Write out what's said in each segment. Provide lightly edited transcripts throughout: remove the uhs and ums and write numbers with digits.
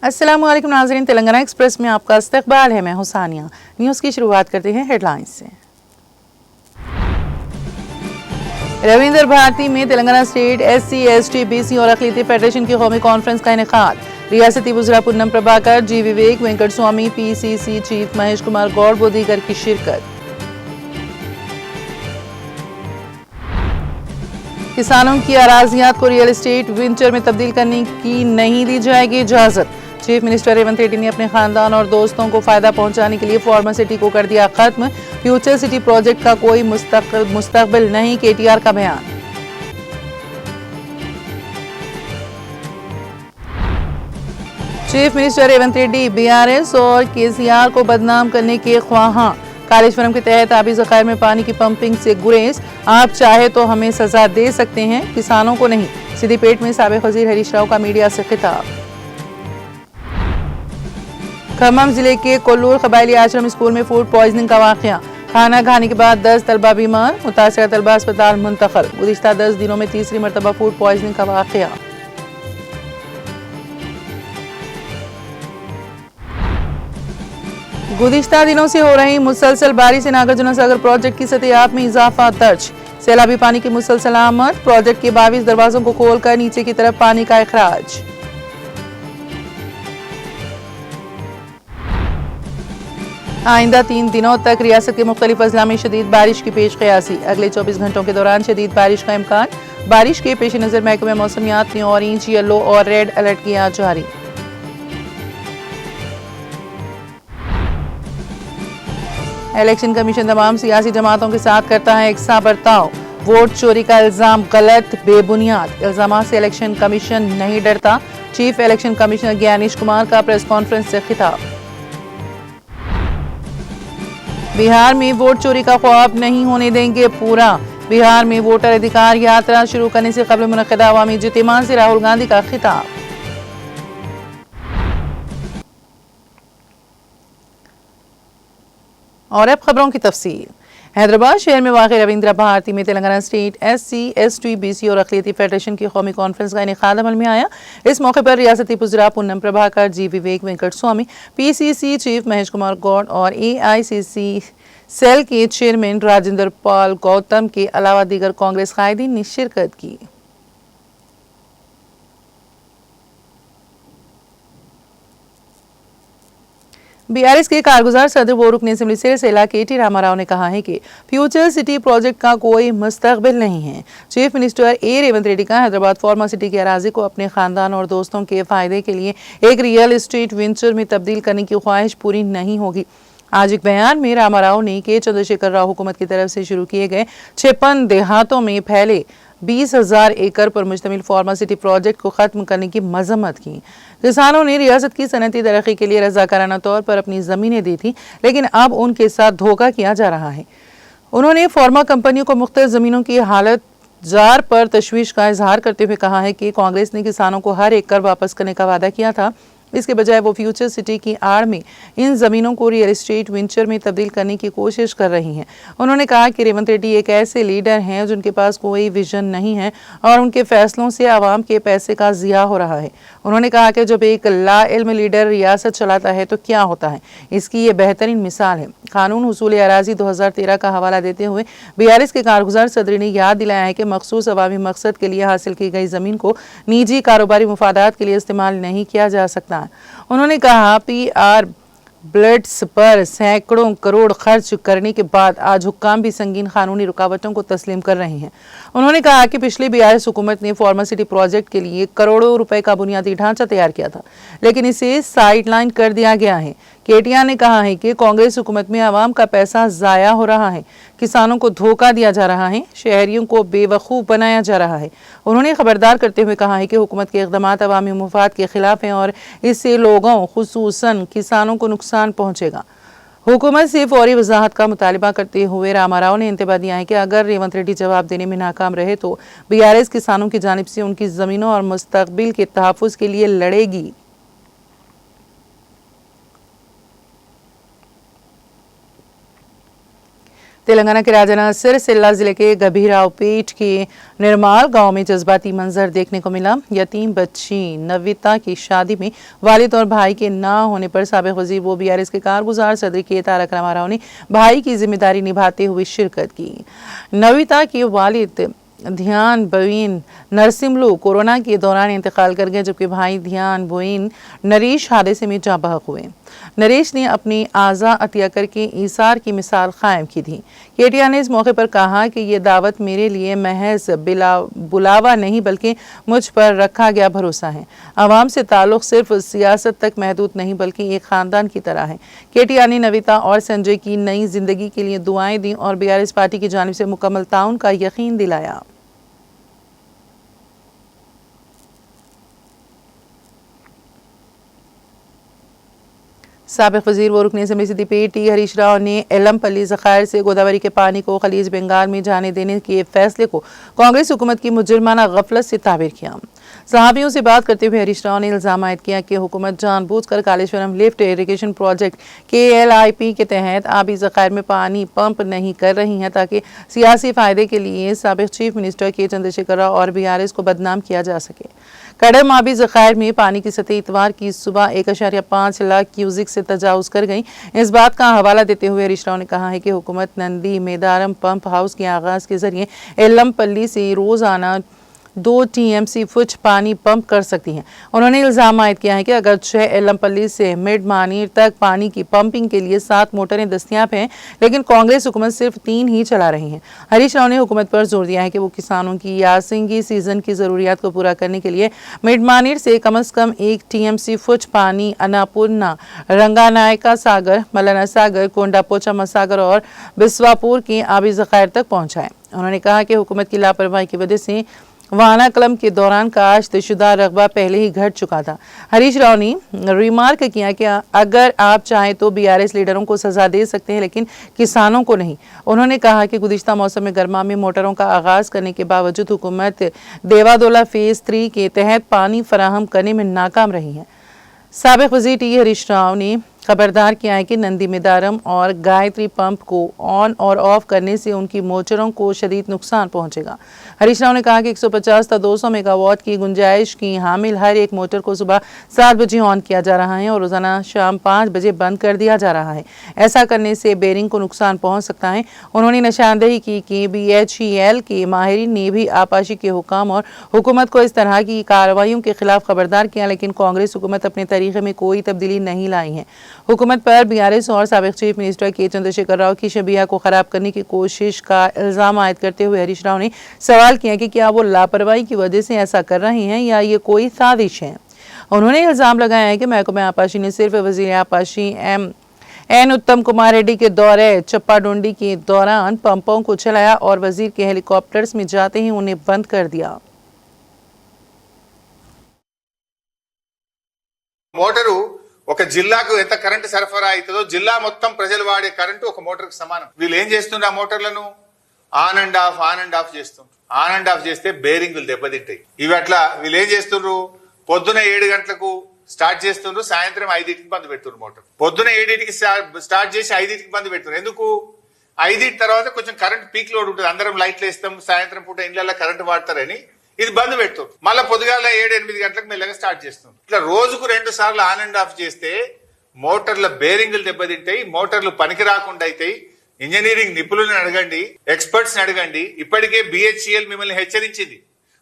अस्सलाम वालेकुम नाज़रीन, तेलंगाना एक्सप्रेस में आपका इस्तकबाल है। मैं हुसानिया। न्यूज़ की शुरुआत करते हैं हेडलाइंस से। रविंद्र भारती में Telangana state SC ST BC और अक़लियती फेडरेशन की कौमी कॉन्फ्रेंस का इनेकाद। रियासती वज़ीर पुन्नम प्रभाकर, G विवेक, वेंकट स्वामी, PCC चीफ महेश कुमार गौड़ व दीगर की शिरकत। किसानों की अराजियात को रियल एस्टेट वेंचर में तब्दील करने की नहीं दी जाएगी इजाजत। चीफ मिनिस्टर रेवंत रेड्डी ने अपने खानदान और दोस्तों को फायदा पहुंचाने के लिए फॉर्मा सिटी को कर दिया खत्म। फ्यूचर सिटी प्रोजेक्ट का कोई मुस्तकबिल नहीं, KTR का बयान। Chief minister Revanth Reddy BRS और KCR को बदनाम करने के ख्वाहां। कालेश्वरम के तहत आबी ज़खायर में पानी की पंपिंग से गुरेज। आप चाहे तो हमें सजा दे सकते हैं, किसानों को नहीं। सिद्दीपेट में साबिक़ वज़ीर हरीश राव का मीडिया से खिताब। खम्मम जिले के कोल्लूर कबायली आश्रम स्कूल में फूड पॉइजनिंग का वाक़या। खाना खाने के बाद 10 तलबा बीमार, मुतासिरा तलबा अस्पताल मुंतकिल। गुज़िश्ता 10 दिनों में तीसरी मरतबा फूड पॉइजनिंग का वाक़या। गुज़िश्ता दिनों से हो रही मुसलसल बारिश से नागार्जुन सागर प्रोजेक्ट की सतह में इजाफा दर्ज। सैलाबी पानी की मुसलसल आमद, प्रोजेक्ट के 22 दरवाजों को खोलकर नीचे की तरफ पानी का इखराज। आइंदा 3 दिनों तक रियासत के मुख्तलिफ अजला में शदीद बारिश की पेश क़यासी। अगले 24 घंटों के दौरान शदीद बारिश का इम्कान। बारिश के पेश नज़र महकमे मौसमियात ने ऑरेंज, येलो और रेड अलर्ट किया जारी। इलेक्शन कमीशन तमाम सियासी जमातों के साथ करता है एकसा बर्ताव। वोट चोरी का इल्जाम गलत, बेबुनियाद। इल्जामात से इलेक्शन कमीशन नहीं डरता। Chief election commissioner Gyanesh Kumar का प्रेस कॉन्फ्रेंस से खिताब। बिहार में वोट चोरी का ख्वाब नहीं होने देंगे पूरा। बिहार में वोटर अधिकार यात्रा शुरू करने से कबल मुनक़्क़दा अवामी इज्तिमा से राहुल गांधी का खिताब। और अब खबरों की तफसील। हैदराबाद शहर में वाक़ रविंद्र भारती में Telangana state SC ST BC और अक़लियती फेडरेशन की कौमी कॉन्फ्रेंस का इनेकाद अमल में आया। इस मौके पर रियासती वज़ीर पुन्नम प्रभाकर, G विवेक, वेंकट स्वामी, PCC चीफ महेश कुमार गौड़ और AICC सेल के चेयरमैन राजेंद्र पाल गौतम के अलावा दीगर कांग्रेस कायदीन ने शिरकत की। BRS के कारगुजार सदर व रुकन असेंबली सिरसेला KT रामाराव ने कहा है कि फ्यूचर सिटी प्रोजेक्ट का कोई मुस्तकबिल नहीं है। चीफ मिनिस्टर रेवंत रेड्डी का हैदराबाद फार्मा सिटी की अराजी को अपने खानदान और दोस्तों के फायदे के लिए एक रियल एस्टेट वेंचर में तब्दील करने की ख्वाहिश पूरी नहीं होगी। आज एक बयान में रामाराव ने के चंद्रशेखर राव हुकूमत की तरफ से शुरू किए गए 56 देहातों में फैले 20,000 एकड़ पर मुश्तमिल फार्मा सिटी प्रोजेक्ट को खत्म करने की मजम्मत की। किसानों ने रियासत की सनती तरक्की के लिए रजाकाराना तौर पर अपनी जमीनें दी थी, लेकिन अब उनके साथ धोखा किया जा रहा है। उन्होंने फार्मा कंपनियों को मुख्तलिफ जमीनों की हालत जार पर तशवीश का इजहार करते हुए कहा है कि कांग्रेस ने किसानों को हर एकड़ वापस करने का वादा किया था। इसके बजाय वो फ्यूचर सिटी की आड़ में इन जमीनों को रियल एस्टेट वेंचर में तब्दील करने की कोशिश कर रही हैं। उन्होंने कहा कि रेवंत रेड्डी एक ऐसे लीडर हैं जिनके पास कोई विजन नहीं है और उनके फैसलों से आवाम के पैसे का ज़िया हो रहा है। उन्होंने कहा कि जब एक लाइल्म लीडर रियासत चलाता है तो क्या होता है, इसकी ये बेहतरीन मिसाल है। कानून हुसूल अराजी 2013 का हवाला देते हुए BRS के कारगुजार सदर ने याद दिलाया है कि मखसूस अवामी मकसद के लिए हासिल की गई ज़मीन को निजी कारोबारी मुफादात के लिए इस्तेमाल नहीं किया जा सकता। उन्होंने कहा PR ब्लड्स पर सैकड़ों करोड़ खर्च करने के बाद आज हुक्काम भी संगीन कानूनी रुकावटों को तस्लीम कर रहे हैं। उन्होंने कहा कि पिछली BRS हुकूमत ने फार्मा सिटी प्रोजेक्ट के लिए करोड़ों रुपए का बुनियादी ढांचा तैयार किया था, लेकिन इसे साइडलाइन कर दिया गया है। KTR ने कहा है कि कांग्रेस हुकूमत में आवाम का पैसा ज़ाया हो रहा है, किसानों को धोखा दिया जा रहा है, शहरियों को बेवकूफ़ बनाया जा रहा है। उन्होंने खबरदार करते हुए कहा है कि हुकूमत के इक़दामात अवामी मुफाद के खिलाफ हैं और इससे लोगों खुसूसन किसानों को नुकसान पहुँचेगा। हुकूमत से फौरी वजाहत का मुतालबा करते हुए रामाराव ने इंतबा दिया है कि अगर रेवंत रेड्डी जवाब देने में नाकाम रहे तो BRS किसानों की जानिब से उनकी ज़मीनों और मुस्तकबिल के तहफ़्फ़ुज़ के लिए लड़ेगी। तेलंगाना के राजाना सिरसिल्ला जिले के गभीरावपेट के निर्माल गांव में जज्बाती मंजर देखने को मिला। यतीम बच्ची नविता की शादी में वालिद और भाई के ना होने पर साबिक वजीर वो बीआरएस के कारगुजार सदर के तारक रामाराव ने भाई की जिम्मेदारी निभाते हुए शिरकत की। नविता के वालिद ध्यान बवीन नरसिम्लू कोरोना के दौरान इंतकाल कर गए, जबकि भाई ध्यान बोइन नरेश हादसे में जाँ बहक हुए। नरेश ने अपनी आज़ा अतिया करके ईसार की मिसाल कायम की थी। केटीआर ने इस मौके पर कहा कि ये दावत मेरे लिए महज बुलावा नहीं बल्कि मुझ पर रखा गया भरोसा है। आवाम से ताल्लुक सिर्फ सियासत तक महदूद नहीं बल्कि एक खानदान की तरह है। केटीआर ने नविता और संजय की नई जिंदगी के लिए दुआएं दी और बीआरएस पार्टी की जानिब से मुकम्मल ताउन का यकीन दिलाया। साबिक वजीर व रुकन असेंबली सिद्दीपेट टी हरीश राव ने एलमपल्ली ज़खायर से गोदावरी के पानी को खलीज बंगाल में जाने देने के फैसले को कांग्रेस हुकूमत की मुजरिमाना गफलत से ताबीर किया। सहाफ़ियों से बात करते हुए हरीश राव ने इल्ज़ाम आयद किया कि हुकूमत जानबूझकर Kaleshwaram lift irrigation project KLIP के तहत आबी ज़खायर में पानी पंप नहीं कर रही हैं ताकि सियासी फ़ायदे के लिए साबिक चीफ मिनिस्टर के चंद्रशेखर राव और BRS को बदनाम किया जा सके। कड़म आबी ज़खायर में पानी की सतह इतवार की सुबह 1.5 लाख क्यूजिक से तजावुज़ कर गई। इस बात का हवाला देते हुए हरीश राव ने कहा है कि हुकूमत नंदी मेदारम पंप हाउस के आगाज़ के जरिए एलमपल्ली से रोज़ाना 2 TMC फुट पानी पंप कर सकती हैं। उन्होंने इल्ज़ाम आयद किया है कि अगर 6 एलमपल्ली से मिड मानीर तक पानी की पंपिंग के लिए 7 मोटरें दस्तियाब हैं, लेकिन कांग्रेस हुकूमत सिर्फ 3 ही चला रही है। हरीश राव ने हुकूमत पर जोर दिया है कि वो किसानों की यासिंगी सीजन की ज़रूरियात को पूरा करने के लिए मिड मानीर से कम 1 TMC फुट पानी अन्नापूर्णा, रंगानायका सागर, मलाना सागर, कोंडा पोचम्मा सागर और बिस्वापुर के आबी ज़खायर तक पहुँचाएं। उन्होंने कहा कि हुकूमत की लापरवाही की वजह से वाना कलम के दौरान काश्तशुदा रकबा पहले ही घट चुका था। हरीश राव ने रिमार्क किया कि अगर आप चाहें तो BRS लीडरों को सजा दे सकते हैं लेकिन किसानों को नहीं। उन्होंने कहा कि गुज़िश्ता मौसम में गर्मा में मोटरों का आगाज करने के बावजूद हुकूमत देवादोला फेज़ 3 के तहत पानी फराहम करने में नाकाम रही है। साबिक वज़ीर टी हरीश राव ने खबरदार किया है कि नंदी मेदारम और गायत्री पंप को ऑन और ऑफ करने से उनकी मोटरों को शदीद नुकसान पहुंचेगा। हरीश राव ने कहा कि 150 था 200 मेगावाट की गुंजाइश की हामिल हर एक मोटर को सुबह 7 बजे ऑन किया जा रहा है और रोजाना शाम 5 बजे बंद कर दिया जा रहा है। ऐसा करने से बेरिंग को नुकसान पहुंच सकता है। उन्होंने निशानदेही की कि BHEL के माहिरीन ने भी आपाशी के हुकाम और हुकूमत को इस तरह की कार्रवाइयों के खिलाफ खबरदार किया, लेकिन कांग्रेस हुकूमत अपने तरीके में कोई तब्दीली नहीं लाई है। हुकूमत पर BRS और साबिक चीफ मिनिस्टर के चंद्रशेखर राव की शबिया को खराब करने की कोशिश का इल्जाम आयद करते हुए हरीश राव ने सवाल किया कि क्या वो लापरवाही की वजह से ऐसा कर रहे हैं या ये कोई साजिश है। उन्होंने इल्जाम लगाया है कि महकमा आपाशी ने सिर्फ वजीर आपाशी एन उत्तम कुमार रेड्डी के दौरे चप्पाडोंडी के दौरान पंपों को चलाया और वजीर के हेलीकॉप्टर्स में जाते ही उन्हें बंद कर दिया। మోటారు ఒక జిల్లాకు ఎంత కరెంట్ సరఫరా అవుతుందో జిల్లా మొత్తం ప్రజలు వాడే కరెంటు ఒక మోటార్కి సమానం. వీళ్ళు ఏం చేస్తుండ్రు ఆ మోటార్లను ఆన్ అండ్ ఆఫ్ చేస్తుండ్రు. ఆన్ అండ్ ఆఫ్ చేస్తే బేరింగ్లు దెబ్బతింటాయి. ఇవి అట్లా వీళ్ళు ఏం చేస్తుండ్రు, పొద్దున 7 గంటలకు స్టార్ట్ చేస్తుండ్రు, సాయంత్రం 5కి బంద్ పెడుతుండ్రు. మోటార్ పొద్దున 7కి స్టార్ట్ చేసి 5కి బంద్ పెడుతుండ్రు. ఎందుకు? 5 తర్వాత కొంచెం కరెంట్ పీక్ లోడ్ ఉంటుంది, అందరం లైట్లు వేస్తాం, సాయంత్రం పూట ఇళ్లలో కరెంట్ వాడతారని ఇది బంద్ పెడుతుంది. మళ్ళీ పొద్దుగాల 7-8 గంటలకు మెల్లగా స్టార్ట్ చేస్తుంది. ఇట్లా రోజుకు 2 సార్లు ఆన్ అండ్ ఆఫ్ చేస్తే మోటార్ల బేరింగ్లు దెబ్బతింటాయి, మోటార్లు పనికి రాకుండా అవుతాయి. ఇంజనీరింగ్ నిపుణులను అడగండి, ఎక్స్పర్ట్స్ అడగండి. ఇప్పటికే BHEL మిమ్మల్ని హెచ్చరించింది.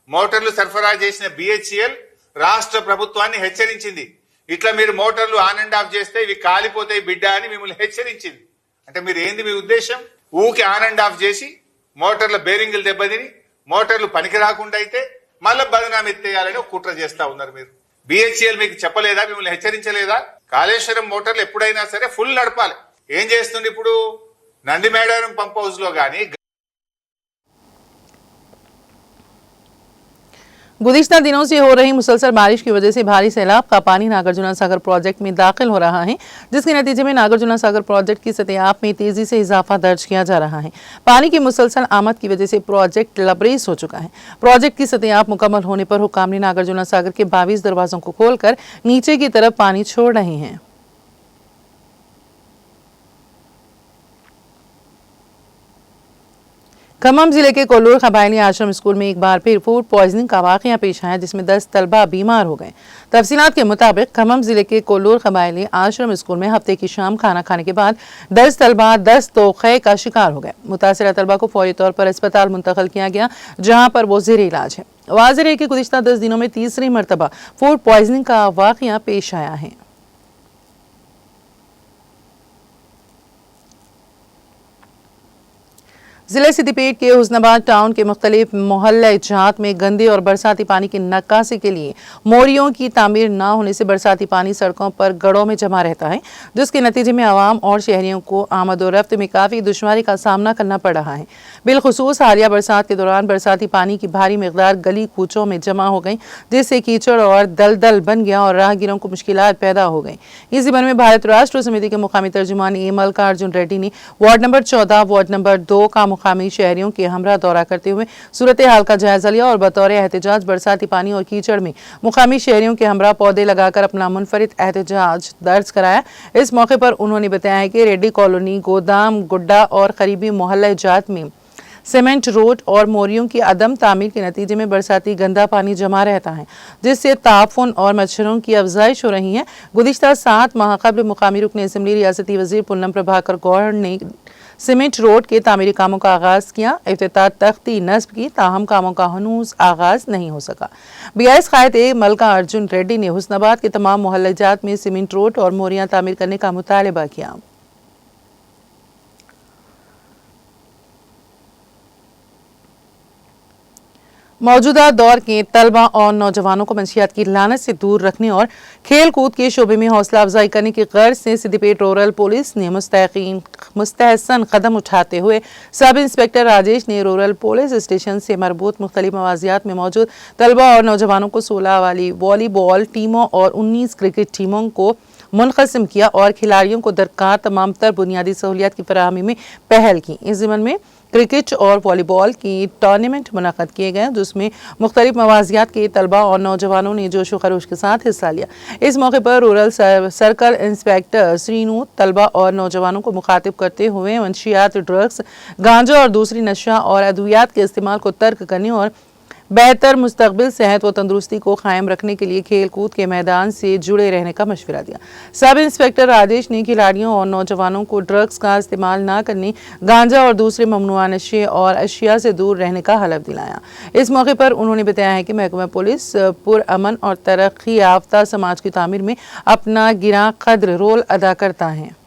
మోటార్లు సరఫరా చేసిన BHEL రాష్ట్ర ప్రభుత్వాన్ని హెచ్చరించింది. ఇట్లా మీరు మోటార్లు ఆన్ అండ్ ఆఫ్ చేస్తే ఇవి కాలిపోతాయి బిడ్డ అని మిమ్మల్ని హెచ్చరించింది. అంటే మీరు ఏంది మీ ఉద్దేశం? ఊకి ఆన్ అండ్ ఆఫ్ చేసి మోటార్ల బేరింగ్లు దెబ్బతిని మోటార్లు పనికి రాకుండా అయితే మళ్ళీ బదనామీ ఎత్తేయాలని ఒక కుట్ర చేస్తా ఉన్నారు. మీరు BHEL మీకు చెప్పలేదా, మిమ్మల్ని హెచ్చరించలేదా? కాళేశ్వరం మోటార్లు ఎప్పుడైనా సరే ఫుల్ నడపాలి. ఏం చేస్తుంది ఇప్పుడు? నంది మేడారం పంప్ హౌస్ లో గానీ गुज़िश्ता दिनों से हो रही मुसलसल बारिश की वजह से भारी सैलाब का पानी नागार्जुन सागर प्रोजेक्ट में दाखिल हो रहा है, जिसके नतीजे में नागार्जुन सागर प्रोजेक्ट की सतह में तेजी से इजाफा दर्ज किया जा रहा है। पानी की मुसलसल आमद की वजह से प्रोजेक्ट लबरेज हो चुका है। प्रोजेक्ट की सतह मुकम्मल होने पर हुक्काम ने नागार्जुन सागर के 22 दरवाजों को खोलकर नीचे की तरफ पानी छोड़ रहे हैं। खम्मम जिले के कोल्लूर कबायली आश्रम स्कूल में एक बार फिर फूड पॉइजनिंग का वाकया पेश आया, जिसमें 10 तलबा बीमार हो गए। तफसीलात के मुताबिक खम्मम जिले के कोल्लूर कबायली आश्रम स्कूल में हफ्ते की शाम खाना खाने के बाद 10 तलबा 10 तोखे का शिकार हो गए। मुतासरा तलबा को फौरी तौर पर अस्पताल मुंतकिल किया गया, जहाँ पर वो ज़ेर इलाज है। वाज़ेह है कि गुज़िश्ता 10 दिनों में तीसरी मरतबा फूड पॉइजनिंग का वाकया पेश आया है। जिले सिद्दीपेट के हुस्नाबाद टाउन के मुख्तलिफ मोहल्ले जात में गंदे और बरसाती पानी की निकासी के लिए मोरियों की तामीर न होने से बरसाती पानी सड़कों पर गड़ों में जमा रहता है, जिसके नतीजे में आवाम और शहरियों को आमद और रफ्त में काफ़ी दुश्वारी का सामना करना पड़ रहा है। बिलखुसूस हालिया बरसात के दौरान बरसाती पानी की भारी मकदार गली कूचों में जमा हो गई, जिससे कीचड़ और दलदल बन गया और राहगीरों को मुश्किलात पैदा हो गई। इस ज़िम्मे में भारत राष्ट्र समिति के मुकामी तर्जुमान मल्लिकार्जुन रेड्डी ने वार्ड नंबर 14, वार्ड नंबर 2 का मुकामी शहरियों के हमरा दौरा करते हुए सूरत हाल का जायजा लिया और बतौर एहतजाज बरसाती पानी और कीचड़ में मुकामी शहरियों के हमरा पौधे लगाकर अपना मुनफरिद एहतजाज दर्ज कराया। इस मौके पर उन्होंने बताया कि रेड्डी कॉलोनी, गोदाम गुड्डा और करीबी मोहल्ला जात में सीमेंट रोड और मोरियों की अदम तामीर के नतीजे में बरसाती गंदा पानी जमा रहता है, जिससे ताफुन और मच्छरों की अफजाइश हो रही है। गुज़िश्ता 7 माह कबल मुकामी रुकन असम्बली रियासती वज़ीर पुन्नम प्रभाकर गौड़ ने सीमेंट रोड के तामीरी कामों का आगाज किया, इफ्तिताह तख्ती नस्ब की, ताहम कामों का हनूज आगाज नहीं हो सका। BIS कायद मल्लिकार्जुन रेड्डी ने हुस्नाबाद के तमाम मोहल्ले जात में सीमेंट रोड और मोरियां तामीर करने का मुतालबा किया। मौजूदा दौर के तलबा और नौजवानों को मंशियात की लानत से दूर रखने और खेल कूद के शोबे में हौसला अफजाई करने की गर्ज से सिद्दीपेट रूरल पुलिस ने मुस्तहसन कदम उठाते हुए सब इंस्पेक्टर राजेश ने रूरल पुलिस स्टेशन से मरबूत मुख्तलिफ मवाजियात में मौजूद तलबा और नौजवानों को 16 वाली वॉलीबॉल टीमों और 19 क्रिकेट टीमों को मुनक़सिम किया और खिलाड़ियों को दरकार तमाम तर बुनियादी सहूलियात की फराहमी में पहल की। इस ज़िम्मे में क्रिकेट और वॉलीबॉल की टूर्नामेंट मुनक़द किए गए, जिसमें मुख्तलिफ मवाजियात के तलबा और नौजवानों ने जोश व खरोश के साथ हिस्सा लिया। इस मौके पर रूरल सर्कल इंस्पेक्टर श्रीनू तलबा और नौजवानों को मुखातिब करते हुए मंशियात, ड्रग्स, गांजा और दूसरी नशा और अद्वियात के इस्तेमाल को तर्क करने और बेहतर मुस्तकबिल, सेहत व तंदुरुस्ती को कायम रखने के लिए खेल कूद के मैदान से जुड़े रहने का मशवरा दिया। सब इंस्पेक्टर राजेश ने खिलाड़ियों और नौजवानों को ड्रग्स का इस्तेमाल न करने, गांजा और दूसरे ममनुआ नशे और अशिया से दूर रहने का हलफ दिलाया। इस मौके पर उन्होंने बताया है कि महकमा पुलिस पुरअमन और तरक्की याफ्ता समाज की तामीर में अपना गिरा कद्र रोल अदा करता है।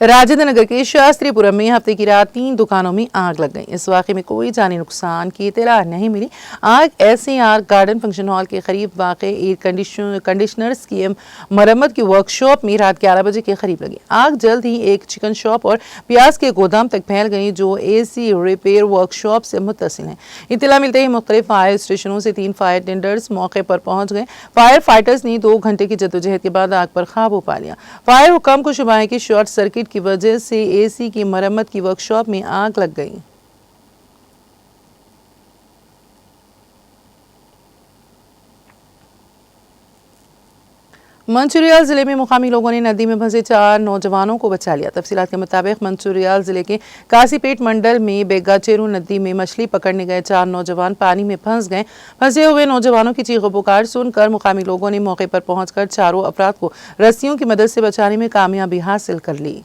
राजेंद्र नगर के शास्त्रीपुरम में हफ्ते की रात 3 दुकानों में आग लग गई। इस वाक़े में कोई जानी नुकसान की इत्तला नहीं मिली। आग SAR गार्डन फंक्शन हॉल के करीब वाक़े एयर कंडीशनर्स की मरम्मत की वर्कशॉप में रात 11 बजे के करीब लगी। आग जल्द ही एक चिकन शॉप और प्याज के गोदाम तक फैल गई, जो AC रिपेयर वर्कशॉप से मुत्तसिल है। इत्तला मिलते ही मुख्तलिफ फायर स्टेशनों से 3 फायर टेंडर्स मौके पर पहुंच गए। फायर फाइटर्स ने 2 घंटे की जद्दोजहद के बाद आग पर काबू पा लिया। फायर हुक्म को शुबा है कि शॉर्ट सर्किट की वजह से AC की मरम्मत की वर्कशॉप में आग लग गई। मंसूरियाल जिले में मुकामी लोगों ने नदी में फंसे 4 नौजवानों को बचा लिया। तफसीलात के मुताबिक मंसूरियाल जिले के कासीपेट मंडल में बेगाचेरू नदी में मछली पकड़ने गए 4 नौजवान पानी में फंस गए। फंसे हुए नौजवानों की चीखों पुकार सुनकर मुकामी लोगों ने मौके पर पहुंचकर चारों अफराद को रस्सियों की मदद से बचाने में कामयाबी हासिल कर ली।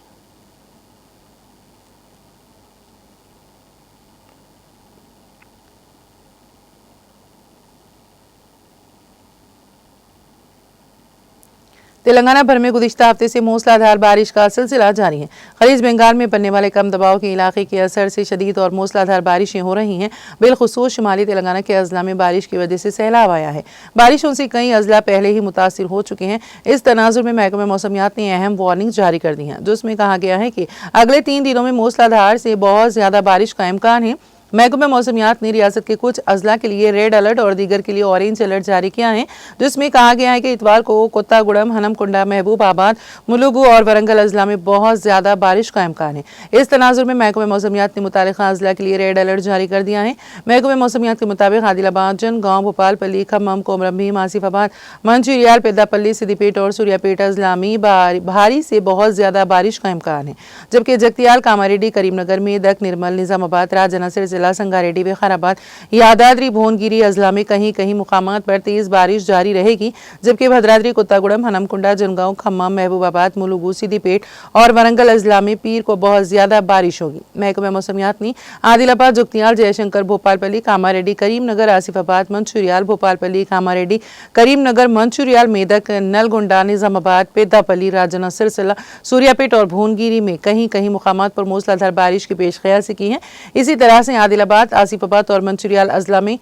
तेलंगाना भर में गुज़िश्ता हफ्ते से मूसलाधार बारिश का सिलसिला जारी है। खलीज बंगाल में बनने वाले कम दबाव के इलाके के असर से शदीद और मूसलाधार बारिशें हो रही हैं। बिलखुसूस शुमाली तेलंगाना के अजला में बारिश की वजह से सैलाब आया है। बारिशों से कई अजला पहले ही मुतासिर हो चुके हैं। इस तनाजुर में महकमा मौसमियात ने अहम वार्निंग जारी कर दी है, जिसमें कहा गया है कि अगले 3 दिनों में मूसलाधार से बहुत ज़्यादा बारिश का इम्कान है। महकमे मौसमियात ने रियासत के कुछ अजला के लिए रेड अलर्ट और दीगर के लिए ऑरेंज अलर्ट जारी किया है, जिसमें कहा गया है कि इतवार को कोत्तागुड़म, हनमकुंडा, महबूबाबाद, मुलुगु और वरंगल अजला में बहुत ज्यादा बारिश का इम्कान है। इस तनाजुर में महकमे मौसमियात ने मुतालिका अजला के लिए रेड अलर्ट जारी कर दिया है। महकमे मौसमियात के मुताबिक आदिलाबाद, जनगांव, भोपालपल्ली, खम्मम, कोमरम भीम, आसिफाबाद, मंचिरियाल, पेद्दापल्ली, सिद्दीपेट और सूर्यापेट अजला में भारी से बहुत ज्यादा बारिश का इम्कान है, जबकि जगतियाल, कामारेड्डी, करीमनगर, मेदक, निर्मल, निजामाबाद, राजन्ना, सिरसिला, संगारेड्डी, विकाराबाद, यादाद्री, भुवनगिरी अजला में कहीं कहीं मुकामात पर तेज बारिश जारी रहेगी, जबकि भद्राद्री, कोत्तागुड़म, हनमकुंडा, जनगांव, खम्मम, महबूबाबाद, मुलुगु, सिद्दीपेट और वरंगल अजला में पीर को बहुत ज्यादा बारिश होगी। महकमे मौसमियात ने आदिलाबाद, जुगतियाल, जयशंकर, भोपालपल्ली, कामारेड्डी, करीमनगर, आसिफाबाद, मंचिरियाल, भोपालपल्ली, कामारेड्डी, करीमनगर, मंचिरियाल, मेदक, नलगोंडा, निजामाबाद, पेद्दापल्ली, राजन्ना, सिरसिला, सूर्यापेट और भुवनगिरी में कहीं कहीं मुकामात पर मूसलाधार बारिश की पेशकयासी की है। इसी तरह से आदिलाबाद, आसिफाबाद और मंचिरियाल अजला में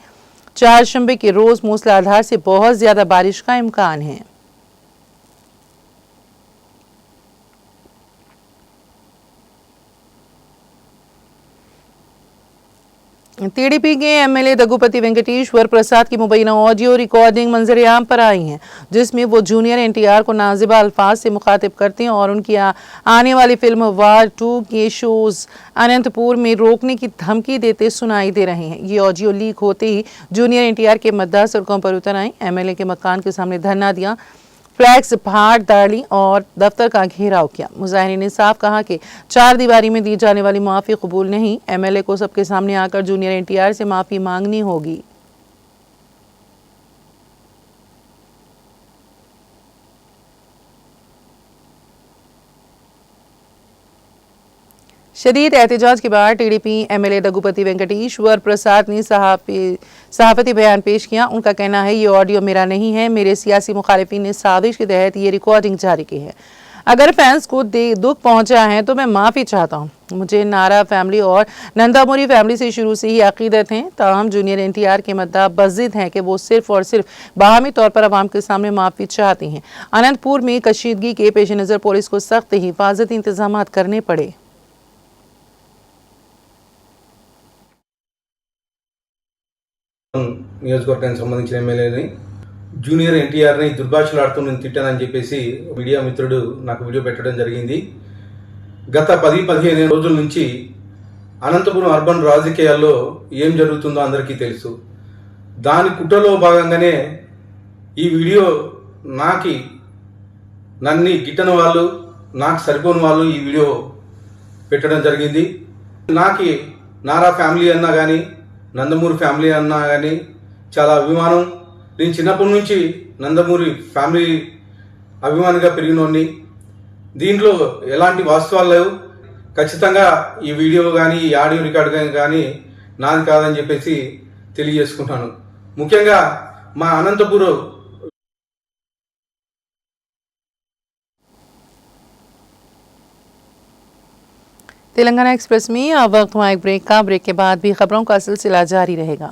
चारशंबे के रोज मूसलाधार से बहुत ज्यादा बारिश का इम्कान है। टीडीपी के एमएलए दग्गुपति वेंकटेश्वर प्रसाद की मुबैना ऑडियो रिकॉर्डिंग मंजर-ए-आम पर आई हैं, जिसमें वो जूनियर एनटीआर को नाजिबा अल्फाज से मुखातिब करते हैं और उनकी आने वाली फिल्म वार 2 के शोज अनंतपुर में रोकने की धमकी देते सुनाई दे रहे हैं। ये ऑडियो लीक होते ही जूनियर एनटीआर के मद्दाह सड़कों पर उतर आए, एमएलए के मकान के सामने धरना दिया, फ्लैक्स फाड़ डाली और दफ्तर का घेराव किया। मुजाहिरीन ने साफ कहा कि 4 दीवारी में दी जाने वाली माफ़ी कबूल नहीं, एमएलए को सबके सामने आकर जूनियर एनटीआर से माफ़ी मांगनी होगी। शदीद एहतजाज के बाद टीडीपी एमएलए दग्गुपति वेंकटेश्वर प्रसाद ने सहाफती बयान पेश किया। उनका कहना है, ये ऑडियो मेरा नहीं है, मेरे सियासी मुखालिफिन ने साजिश के तहत ये रिकॉर्डिंग जारी की है। अगर फैंस को दुख पहुंचा है तो मैं माफ़ी चाहता हूं। मुझे नारा फैमिली और नंदामुरी फैमिली से शुरू से ही अकीदत है, ताहम जूनियर एनटीआर के मद्दा बज़िद हैं कि वो सिर्फ और सिर्फ बाहमी तौर पर आवाम के सामने माफ़ी चाहती हैं। अनंतपुर में कशीदगी के पेश नज़र पुलिस को सख्त हिफाजती इंतजाम करने पड़े। నియోజకవర్గానికి సంబంధించిన ఎమ్మెల్యేని జూనియర్ ఎన్టీఆర్ని దుర్భాషలాడుతూ నేను తిట్టానని చెప్పేసి మీడియా మిత్రుడు నాకు వీడియో పెట్టడం జరిగింది. గత 10-15 రోజుల నుంచి అనంతపురం అర్బన్ రాజకీయాల్లో ఏం జరుగుతుందో అందరికీ తెలుసు. దాని కుట్రలో భాగంగానే ఈ వీడియో నన్ను గిట్టని వాళ్ళు, నాకు సరిపోని వాళ్ళు ఈ వీడియో పెట్టడం జరిగింది. నారా ఫ్యామిలీ అన్నా కానీ, నందమూరి ఫ్యామిలీ అన్నా కానీ చాలా అభిమానం. నేను చిన్నప్పటి నుంచి నందమూరి ఫ్యామిలీ అభిమానిగా పెరిగినోడిని. దీంట్లో ఎలాంటి వాస్తవాలు లేవు. ఖచ్చితంగా ఈ వీడియో కానీ, ఈ ఆడియో రికార్డు కానీ నాది కాదని చెప్పేసి తెలియజేసుకుంటాను. ముఖ్యంగా మా అనంతపురం तेलंगाना एक्सप्रेस में अब वक्त हुआ एक ब्रेक का। ब्रेक के बाद भी खबरों का सिलसिला जारी रहेगा।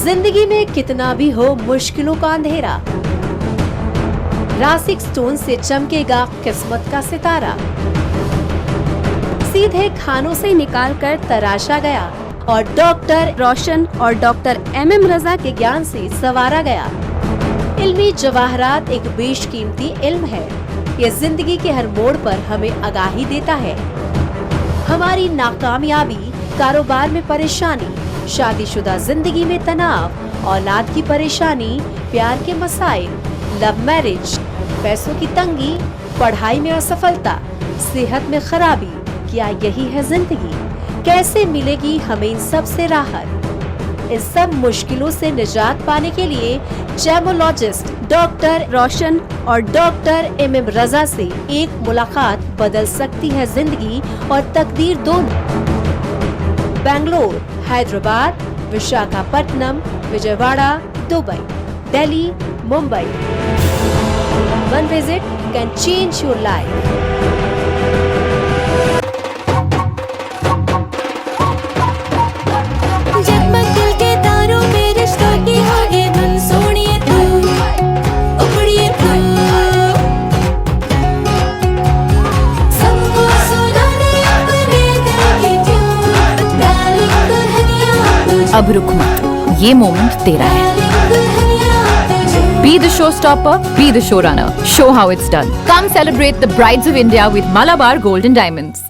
जिंदगी में कितना भी हो मुश्किलों का अंधेरा, रासिक स्टोन से चमकेगा किस्मत का सितारा। सीधे खानों से निकालकर तराशा गया और डॉक्टर रोशन और डॉक्टर MM रजा के ज्ञान से संवारा गया। इल्मी जवाहरात एक बेशकीमती इल्म है। ये जिंदगी के हर मोड़ पर हमें आगाही देता है। हमारी नाकामयाबी, कारोबार में परेशानी, शादीशुदा जिंदगी में तनाव, औलाद की परेशानी, प्यार के मसाइल, लव मैरिज, पैसों की तंगी, पढ़ाई में असफलता, सेहत में खराबी, क्या यही है जिंदगी? कैसे मिलेगी हमें इन सब से राहत? इस सब मुश्किलों से निजात पाने के लिए जेमोलॉजिस्ट डॉक्टर रोशन और डॉक्टर MM रजा से एक मुलाकात बदल सकती है जिंदगी और तकदीर दोनों। Bangalore, Hyderabad, Visakhapatnam, Vijayawada, Dubai, Delhi, Mumbai, one visit can change your life. जगमग दिल के तारों में रिश्तों की होगी धुन, सोनिए तू, उखड़िए तू, सबको सुनाने अपने दिल की ट्यून, डार्लिंग दुल्हनिया तुझे, अब रुक मत, ये मोमेंट तेरा है। डार्लिंग दुल्हनिया तुझे। Be the showstopper, be the showrunner. Show how it's done. Come celebrate the brides of India with Malabar Gold and Diamonds.